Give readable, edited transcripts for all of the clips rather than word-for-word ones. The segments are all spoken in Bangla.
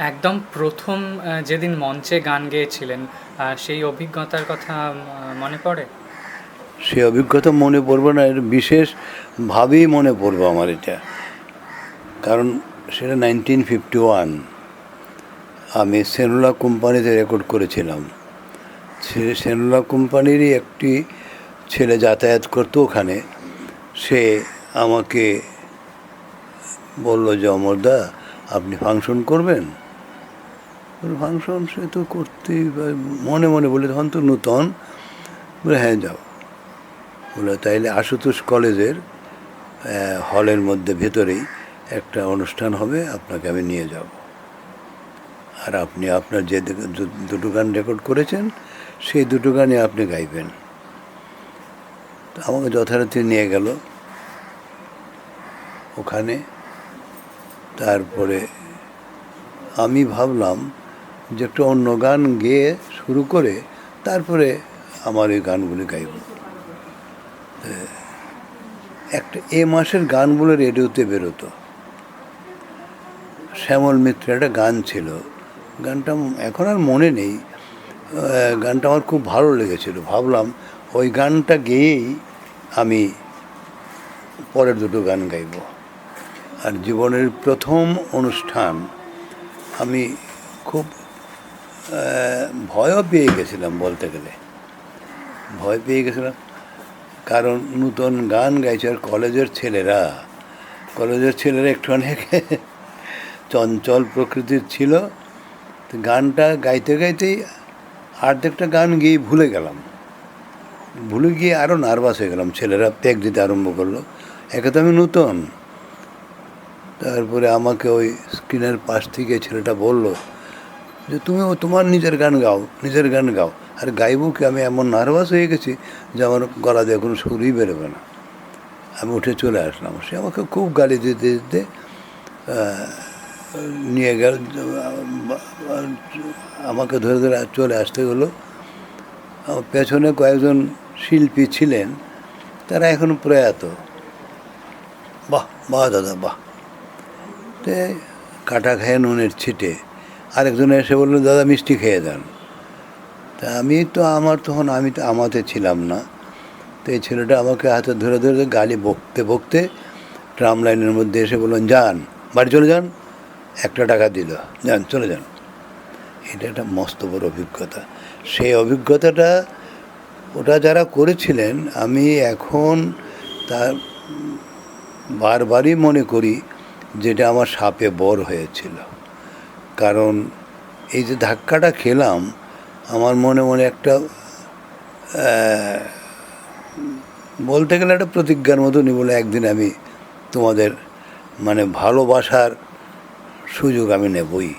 একদম প্রথম যেদিন মঞ্চে গান গেয়েছিলেন, সেই অভিজ্ঞতার কথা মনে পড়ে? সে অভিজ্ঞতা মনে পড়বে না, এর বিশেষভাবেই মনে পড়বে আমার এটা। কারণ সেটা 1951, আমি সেলুলা কোম্পানিতে রেকর্ড করেছিলাম। সেলুলা কোম্পানিরই একটি ছেলে যাতায়াত করতো ওখানে। সে আমাকে বলল যে, অমরদা, আপনি ফাংশন করবেন? ফাংশন সে তো করতেই, মনে মনে বলে তখন তো নূতন, বলে হ্যাঁ যাও। বলে তাইলে আশুতোষ কলেজের হলের মধ্যে ভেতরেই একটা অনুষ্ঠান হবে, আপনাকে আমি নিয়ে যাব, আর আপনি আপনার যে দুটো গান রেকর্ড করেছেন সেই দুটো গানই আপনি গাইবেন। তো আমাকে যথারীতি নিয়ে গেল ওখানে। তারপরে আমি ভাবলাম যে একটু অন্য গান গেয়ে শুরু করে তারপরে আমার এই গানগুলি গাইব। একটা এ মাসের গানগুলো রেডিওতে বেরোতো, শ্যামল মিত্রের একটা গান ছিল, গানটা এখন আর মনে নেই। গানটা আমার খুব ভালো লেগেছিল, ভাবলাম ওই গানটা গেয়েই আমি পরের দুটো গান গাইব। আর জীবনের প্রথম অনুষ্ঠান, আমি খুব ভয়ও পেয়ে গেছিলাম, বলতে গেলে ভয় পেয়ে গেছিলাম। কারণ নূতন গান গাইছে, আর কলেজের ছেলেরা একটু অনেক চঞ্চল প্রকৃতির ছিল। তো গানটা গাইতে গাইতেই অর্ধেকটা গান গিয়ে ভুলে গিয়ে আরও নার্ভাস হয়ে গেলাম। ছেলেরা পেক দিতে আরম্ভ করলো, একে তো আমি নূতন। তারপরে আমাকে ওই স্ক্রিনের পাশ থেকে ছেলেটা বলল যে, তুমিও তোমার নিজের গান গাও। আর গাইব কি? আমি এমন নার্ভাস হয়ে গেছি যে আমার গলা দিয়ে কোনো সুরই বেরোবে না। আমি উঠে চলে আসলাম। সে আমাকে খুব গালি দিতে দিতে নিয়ে গেল, আমাকে ধরে ধরে চলে আসতে হলো। পেছনে কয়েকজন শিল্পী ছিলেন, তারা এখনো প্রয়াত। বাহ বাহ দাদা বাহ। তে কাটা খেয়ে নুনের ছিটে আরেকজন এসে বললো, দাদা মিষ্টি খেয়ে যান। তা আমি তো আমাতে ছিলাম না। তো এই ছেলেটা আমাকে হাতে ধরে ধরে গালি বকতে ট্রাম লাইনের মধ্যে এসে বললেন, যান, বাড়ি চলে যান। 1 টাকা দিল, যান, চলে যান। এটা একটা মস্ত বড় অভিজ্ঞতা। সেই অভিজ্ঞতাটা ওটা যারা করেছিলেন, আমি এখন তার বারবারই মনে করি যেটা আমার শাপে বর হয়েছিল। কারণ এই যে ধাক্কাটা খেলাম, আমার মনে মনে একটা বলতে গেলে একটা প্রতিজ্ঞার মতনই, বলে একদিন আমি তোমাদের ভালোবাসার সুযোগ আমি নেবই।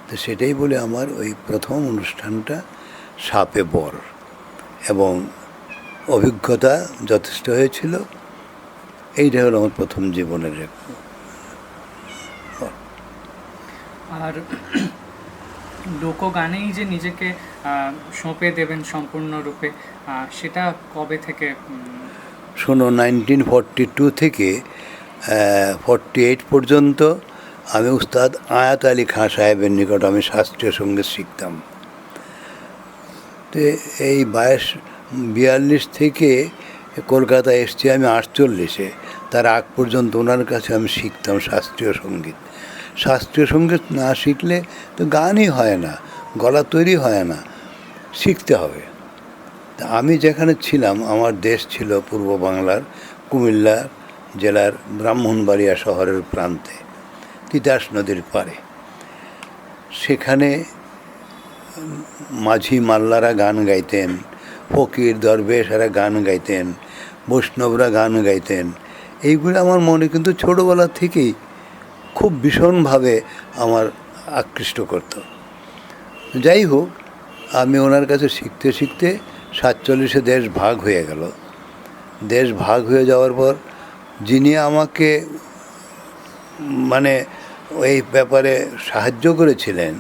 তো সেটাই বলে আমার ওই প্রথম অনুষ্ঠানটা শাপে বর, এবং অভিজ্ঞতা যথেষ্ট হয়েছিল। এইটা হলো আমার প্রথম জীবনের। আর লোকগানেই যে নিজেকে সঁপে দেবেন সম্পূর্ণরূপে, সেটা কবে থেকে? শোনো, 1942 থেকে 48 পর্যন্ত আমি উস্তাদ আয়াত আলী খাঁ সাহেবের নিকট আমি শাস্ত্রীয় সঙ্গীত শিখতাম। তো এই 42 থেকে কলকাতায় এসছি আমি 48-এ। তার আগ পর্যন্ত ওনার কাছে আমি শিখতাম শাস্ত্রীয় সঙ্গীত। শাস্ত্রীয় সঙ্গীত না শিখলে তো গানই হয় না, গলা তৈরি হয় না, শিখতে হবে। তা আমি যেখানে ছিলাম, আমার দেশ ছিল পূর্ব বাংলার কুমিল্লা জেলার ব্রাহ্মণবাড়িয়া শহরের প্রান্তে, তিতাস নদীর পাড়ে। সেখানে মাঝি মাল্লারা গান গাইতেন, ফকির দরবেশরা গান গাইতেন, বৈষ্ণবরা গান গাইতেন। এইগুলো আমার মনে কিন্তু ছোটোবেলা থেকেই খুব ভীষণভাবে আমার আকৃষ্ট করত। যাই হোক, আমি ওনার কাছে শিখতে শিখতে 47-এ দেশ ভাগ হয়ে গেল। দেশ ভাগ হয়ে যাওয়ার পর যিনি আমাকে ওই ব্যাপারে সাহায্য করেছিলেন,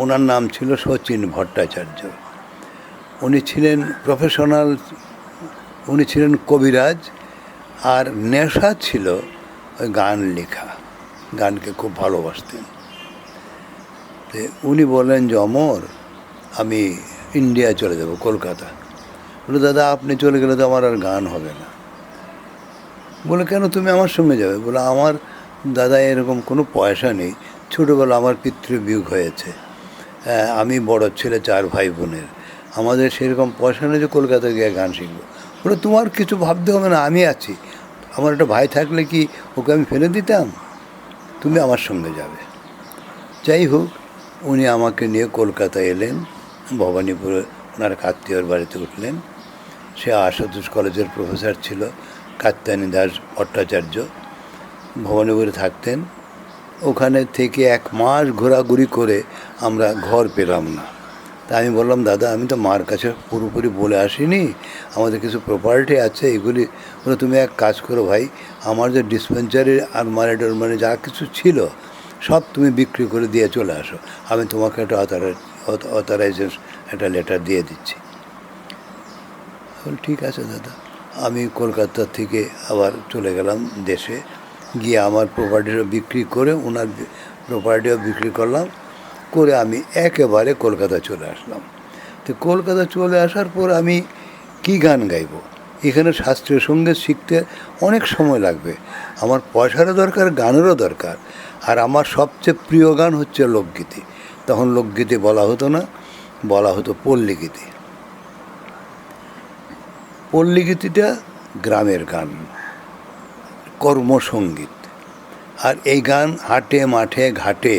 ওনার নাম ছিল শচীন ভট্টাচার্য। উনি ছিলেন প্রফেশনাল, উনি ছিলেন কবিরাজ, আর নেশা ছিল ওই গান লেখা। গানকে খুব ভালোবাসতেন। তো উনি বললেন যে অমর, আমি ইন্ডিয়া চলে যাব, কলকাতা। বলে দাদা আপনি চলে গেলে তো আমার আর গান হবে না। বলে কেন, তুমি আমার সঙ্গে যাবে? বলে আমার দাদা এরকম কোনো পয়সা নেই, ছোটোবেলা আমার পিতৃবিয়োগ হয়েছে, আমি বড় ছেলে 4 ভাই বোনের, আমাদের সেরকম পয়সা নেই যে কলকাতা গিয়ে গান শিখবো। বলে তোমার কিছু ভাবতে হবে না, আমি আছি, আমার একটা ভাই থাকলে কি ওকে আমি ফেলে দিতাম? তুমি আমার সঙ্গে যাবে। যাই হোক, উনি আমাকে নিয়ে কলকাতা এলেন, ভবানীপুরে ওনার আত্মীয়র বাড়িতে উঠলেন। সে আশুতোষ কলেজের প্রফেসর ছিল, কাত্যায়নী দাস ভট্টাচার্য, ভবানীপুরে থাকতেন। ওখানে থেকে 1 মাস ঘোরাঘুরি করে আমরা ঘর পেলাম না। তা আমি বললাম দাদা আমি তো মার কাছে পুরোপুরি বলে আসিনি, আমাদের কিছু প্রপার্টি আছে, এগুলি। বলে তুমি এক কাজ করো ভাই, আমার যে ডিসপেন্সারির আলমারি টালমারি যা কিছু ছিল সব তুমি বিক্রি করে দিয়ে চলে আসো, আমি তোমাকে একটা অথরাইজেশন একটা লেটার দিয়ে দিচ্ছি। ঠিক আছে দাদা। আমি কলকাতা থেকে আবার চলে গেলাম দেশে, গিয়ে আমার প্রপার্টিটা বিক্রি করে ওনার প্রপার্টিও বিক্রি করলাম, করে আমি একেবারে কলকাতা চলে আসলাম। তো কলকাতা চলে আসার পর আমি কি গান গাইব? এখানে শাস্ত্রীয় সঙ্গীত শিখতে অনেক সময় লাগবে, আমার পয়সারও দরকার, গানেরও দরকার। আর আমার সবচেয়ে প্রিয় গান হচ্ছে লোকগীতি। তখন লোকগীতি বলা হতো না, বলা হতো পল্লীগীতি। পল্লীগীতিটা গ্রামের গান, কর্মসঙ্গীত। আর এই গান হাটে মাঠে ঘাটে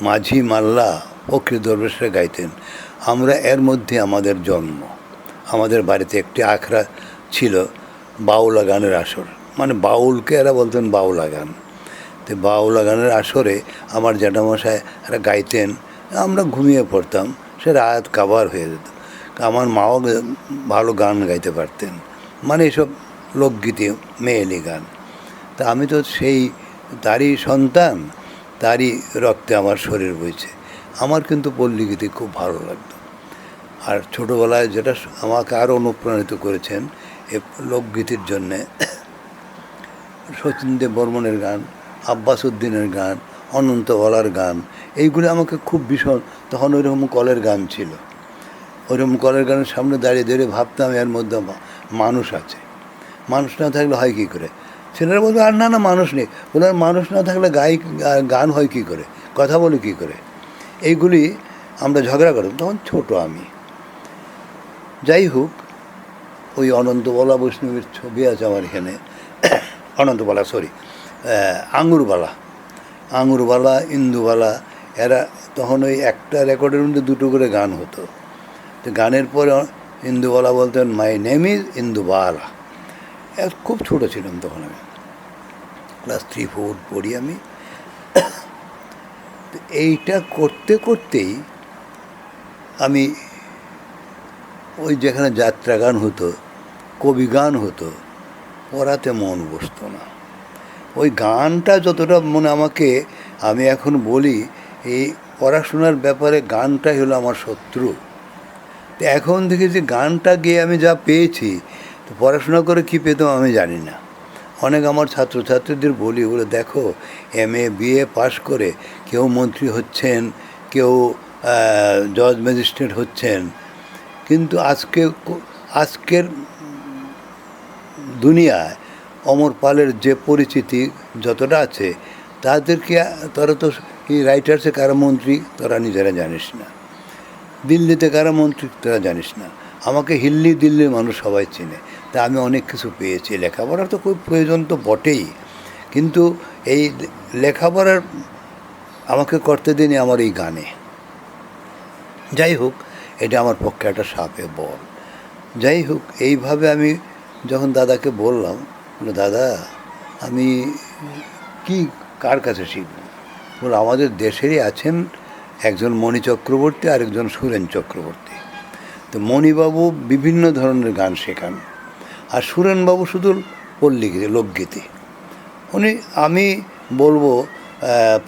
মাঝি মাল্লা ফকির দরবেশরা গাইতেন। আমরা এর মধ্যে আমাদের জন্ম। আমাদের বাড়িতে একটি আখড়া ছিল, বাউলা গানের আসর, মানে বাউলকে এরা বলতেন বাউলা গান। তো বাউলা গানের আসরে আমার জ্যাঠামশাই এরা গাইতেন, আমরা ঘুমিয়ে পড়তাম, সে রাত কাবার হয়ে যেত। আমার মাও ভালো গান গাইতে পারতেন, মানে এসব লোকগীতি, মেয়েলি গান। তা আমি তো সেই তারই সন্তান, তারই রক্তে আমার শরীর বইছে। আমার কিন্তু পল্লীগীতি খুব ভালো লাগতো। আর ছোটোবেলায় যেটা আমাকে আরও অনুপ্রাণিত করেছেন এই লোকগীতির জন্যে, শচীন দেব বর্মনের গান, আব্বাস উদ্দিনের গান, অনন্তওয়ালার গান, এইগুলো আমাকে খুব ভীষণ। তখন ওইরকম কলের গান ছিল, ওইরকম কলের গানের সামনে দাঁড়িয়ে দাঁড়িয়ে ভাবতাম এর মধ্যে মানুষ আছে, মানুষ না থাকলে হয় কী করে? ছেলেরা বলবে আর না না মানুষ নেই। বলে আর মানুষ না থাকলে গান হয় কী করে, কথা বলে কী করে? এইগুলি আমরা ঝগড়া করতাম, তখন ছোট আমি। যাই হোক, ওই অনন্তবালা বৈষ্ণবীর ছবি আছে আমার এখানে, অনন্তবালা আঙুরবালা ইন্দুবালা, এরা তখন ওই একটা রেকর্ডের মধ্যে 2টো করে গান হতো। তো গানের পরে ইন্দুবালা বলতেন মাই নেম ইজ ইন্দুবালা। খুব ছোটো ছিলাম তখন, আমি ক্লাস 3-4 পড়ি আমি। তো এইটা করতে করতেই আমি ওই যেখানে যাত্রা গান হতো, কবি গান হতো, পড়াতে মন বসতো না। ওই গানটা যতটা মনে আমাকে, আমি এখন বলি এই পড়াশোনার ব্যাপারে গানটাই হলো আমার শত্রু। তো এখন দেখি যে গানটা গেয়ে আমি যা পেয়েছি, তো পড়াশোনা করে কী পেতাম আমি জানি না। অনেক আমার ছাত্রছাত্রীদের বলি, বলে দেখো MA BA পাশ করে কেউ মন্ত্রী হচ্ছেন, কেউ জজ ম্যাজিস্ট্রেট হচ্ছেন, কিন্তু আজকের দুনিয়ায় অমর পালের যে পরিচিতি যতটা আছে, তাদেরকে তোরা তো এই রাইটার্সে কারা মন্ত্রী তোরা নিজেরা জানিস না, দিল্লিতে কারা মন্ত্রী তোরা জানিস না। আমাকে দিল্লির মানুষ সবাই চেনে। তা আমি অনেক কিছু পেয়েছি। লেখাপড়ার তো খুব প্রয়োজন তো বটেই, কিন্তু এই লেখাপড়ার আমাকে করতে দিনই আমার এই গানে। যাই হোক, এটা আমার পক্ষে একটা সাপে বল। যাই হোক, এইভাবে আমি যখন দাদাকে বললাম, দাদা আমি কি কার কাছে শিখব? বলে আমাদের দেশেরই আছেন একজন মণি চক্রবর্তী আর একজন সুরেন চক্রবর্তী। তো মণিবাবু বিভিন্ন ধরনের গান শেখান, আর সুরেনবাবু শুধু পল্লীগীতি, লোকগীতি। আমি বলবো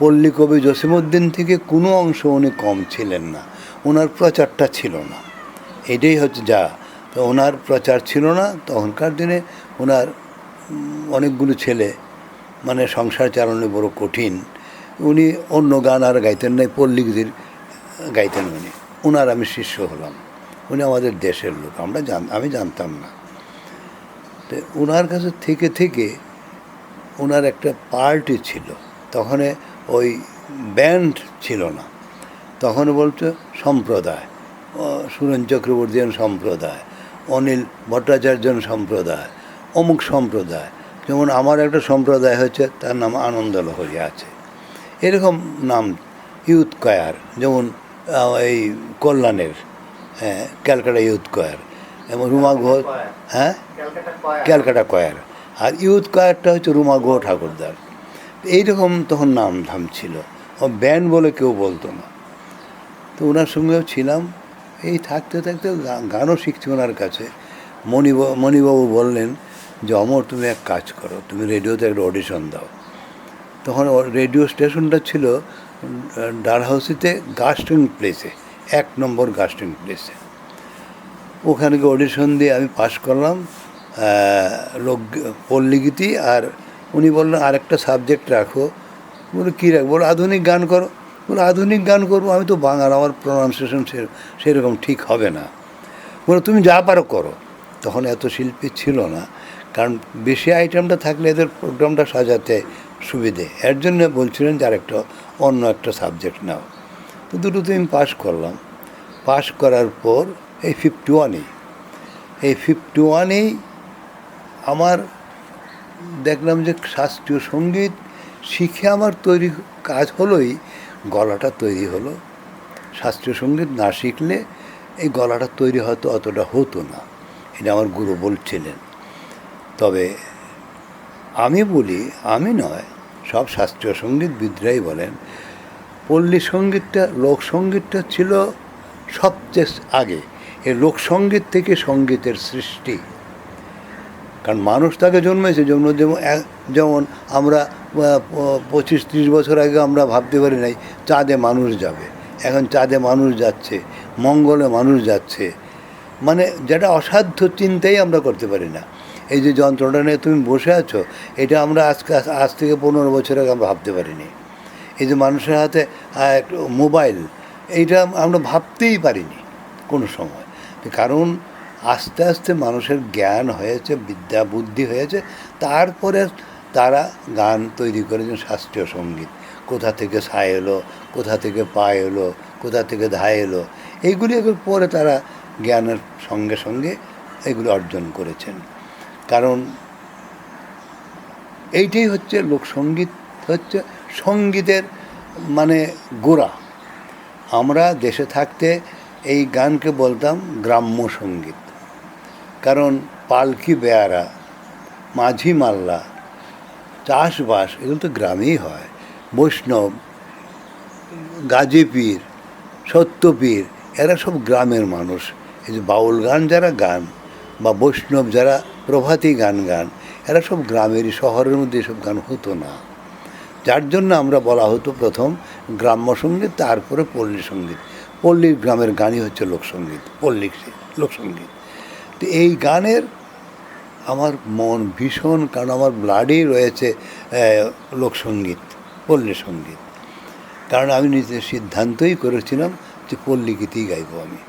পল্লী কবি জসিমউদ্দিন থেকে কোনো অংশ উনি কম ছিলেন না, ওনার প্রচারটা ছিল না, এটাই হচ্ছে যা। তো ওনার প্রচার ছিল না তখনকার দিনে। ওনার অনেকগুলো ছেলে মানে সংসার চালানো বড় কঠিন। উনি অন্য গান আর গাইতেন নাই, পল্লীগীতির গাইতেন উনি। ওনার আমি শিষ্য হলাম। উনি আমাদের দেশের লোক, আমি জানতাম না। তো ওনার কাছে থেকে থেকে ওনার একটা পার্টি ছিল। তখন ওই ব্যান্ড ছিল না, তখন বলতো সম্প্রদায়, সুরেন চক্রবর্তীয়ান সম্প্রদায়, অনিল ভট্টাচার্যন সম্প্রদায়, অমুক সম্প্রদায়। যেমন আমার একটা সম্প্রদায় হচ্ছে, তার নাম আনন্দলহরী আছে, এরকম নাম। ইউথ কয়ার, যেমন এই কল্যাণের ক্যালকাটা ইউথ কয়ার, এবং রুমা ঘোষ, হ্যাঁ ক্যালকাটা কয়ার। আর ইউথ কয়ারটা হচ্ছে রুমা ঘোষ ঠাকুরদার। এইরকম তখন নাম ধাম ছিল, ব্যান্ড বলে কেউ বলতো না। তো ওনার সঙ্গেও ছিলাম। এই থাকতে থাকতে গানও শিখছি ওনার কাছে। মণিবাবু বললেন যে অমর, তুমি এক কাজ করো, তুমি রেডিওতে একটা অডিশন দাও। তখন রেডিও স্টেশনটা ছিল ডালহাউসিতে, গাস্টিং প্লেসে, 1 নম্বর গাস্টিং প্লেসে। ওখানে গিয়ে অডিশন দিয়ে আমি পাশ করলাম পল্লীগীতি। আর উনি বললেন আরেকটা সাবজেক্ট রাখো। বলে কী রাখবো? বলে আধুনিক গান করো। বলে আধুনিক গান করবো? আমি তো বাঙাল, আমার প্রনাউন্সিয়েশন সেরকম ঠিক হবে না। বলে তুমি যা পারো করো। তখন এত শিল্পী ছিল না, কারণ বেশি আইটেমটা থাকলে এদের প্রোগ্রামটা সাজাতে সুবিধে। এর জন্য বলছিলেন যে আরেকটা অন্য একটা সাবজেক্ট নাও। তো দুটোতে আমি পাশ করলাম। পাশ করার পর এই 51-এই আমার দেখলাম যে শাস্ত্রীয় সঙ্গীত শিখে আমার তৈরি কাজ হলোই, গলাটা তৈরি হলো। শাস্ত্রীয় সঙ্গীত না শিখলে এই গলাটা তৈরি হয়তো অতটা হতো না, এটা আমার গুরু বলছিলেন। তবে আমি বলি, আমি নয়, সব শাস্ত্রীয় সঙ্গীতবিদরাই বলেন, পল্লী সঙ্গীতটা, লোকসঙ্গীতটা ছিল সবচেয়ে আগে। এই লোকসঙ্গীত থেকে সঙ্গীতের সৃষ্টি। কারণ মানুষ তাকে জন্মেছে, যেমন আমরা 25-30 বছর আগে আমরা ভাবতে পারি নাই চাঁদে মানুষ যাবে। এখন চাঁদে মানুষ যাচ্ছে, মঙ্গলে মানুষ যাচ্ছে। মানে যেটা অসাধ্য চিন্তাই আমরা করতে পারি না। এই যে যন্ত্রটা নিয়ে তুমি বসে আছো, এটা আমরা আজ থেকে 15 বছর আগে আমরা ভাবতে পারিনি। এই যে মানুষের হাতে মোবাইল, এইটা আমরা ভাবতেই পারিনি কোনো সময়। কারণ আস্তে আস্তে মানুষের জ্ঞান হয়েছে, বিদ্যা বুদ্ধি হয়েছে, তারপরে তারা গান তৈরি করেছেন শাস্ত্রীয় সঙ্গীত। কোথা থেকে সা এলো, কোথা থেকে পা এলো, কোথা থেকে ধা এলো, এইগুলি পরে তারা জ্ঞানের সঙ্গে সঙ্গে এগুলো অর্জন করেছেন। কারণ এইটাই হচ্ছে লোকসঙ্গীত, হচ্ছে সঙ্গীতের মানে গোড়া। আমরা দেশে থাকতে এই গানকে বলতাম গ্রাম্য সঙ্গীত। কারণ পালকি বেয়ারা, মাঝি মাল্লা, চাষবাস এগুলো তো গ্রামেই হয়। বৈষ্ণব, গাজীপীর, সত্যপীর, এরা সব গ্রামের মানুষ। এই যে বাউল গান যারা গান, বা বৈষ্ণব যারা প্রভাতী গান এরা সব গ্রামেরই, শহরের মধ্যে এসব গান হতো না। যার জন্য আমরা বলা হতো প্রথম গ্রাম্য সঙ্গীত, তারপরে পল্লী সঙ্গীত। পল্লীর গ্রামের গানই হচ্ছে লোকসঙ্গীত, পল্লী লোকসঙ্গীত। তো এই গানের আমার মন ভীষণ, কারণ আমার ব্লাডেই রয়েছে লোকসঙ্গীত, পল্লী সঙ্গীত। কারণ আমি নিজে সিদ্ধান্তই করেছিলাম যে পল্লী গীতিই গাইব আমি।